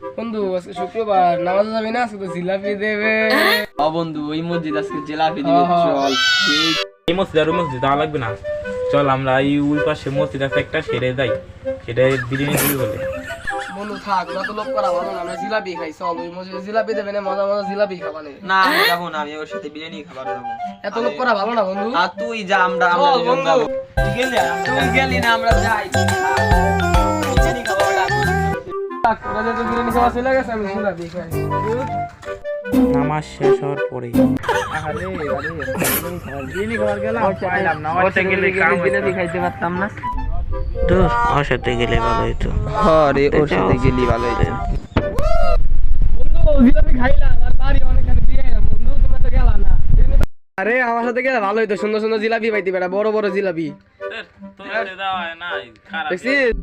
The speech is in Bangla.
বন্ধু আজকে শুক্রবার নামাজ যাবি না, আজকে তো জিলাপি দেবে। বন্ধু ওই মসজিদ আজকে জিলাপি দিবে, চল। এই মসজিদ আর ওই মসজিদ যাওয়া লাগবে না, চল আমরা এই উল পাশে মসজিদ আছে একটা, সেরে যাই, সেটা বিরিয়ানি দিবি বলে। বন্ধু থাক, ওরা তো লোক করা ভালো না, আমরা জিলাপি খাই, চল ওই মসজিদে জিলাপি দেবে না, মজা মজা জিলাপি খাবা নেই। না আমি যাবো না, আমি ওর সাথে বিরিয়ানি খাবার যাবো। এত লোক করা ভালো না বন্ধু। আর তুই যা, আমরা চল দুজন বন্ধু। যাবো। তুই গেলি না, আমরা যাই। বিরিয়ানি খাবো ওটা। থাক, ওরা যেহেতু বিরিয়ানি খাওয়া চলে গেছে, আমি জিলাপি খাই। নামাজ শেষ হওয়ার পরে বিরিয়ানি খাবার গেলাম, পাইলাম না, ওতে গেলে বিরিয়ানি খাইতে পারতাম না। দূর, ওর সাথে গেলে ভালো হইতো। আরে ওর সাথে গেলি ভালো হইতো। বন্ধু জিলাপি খাইলাম, আর বাড়ি অনেকখানি দিয়ে এলাম। বন্ধু তোমরা তো গেলা না। আরে আমার সাথে গেলে ভালো হইতো, সুন্দর সুন্দর জিলাপি পাইতে বেটা, বড় বড় জিলাপি। তোর দেওয়া হয় নাই, খারাপ। দেখছিস?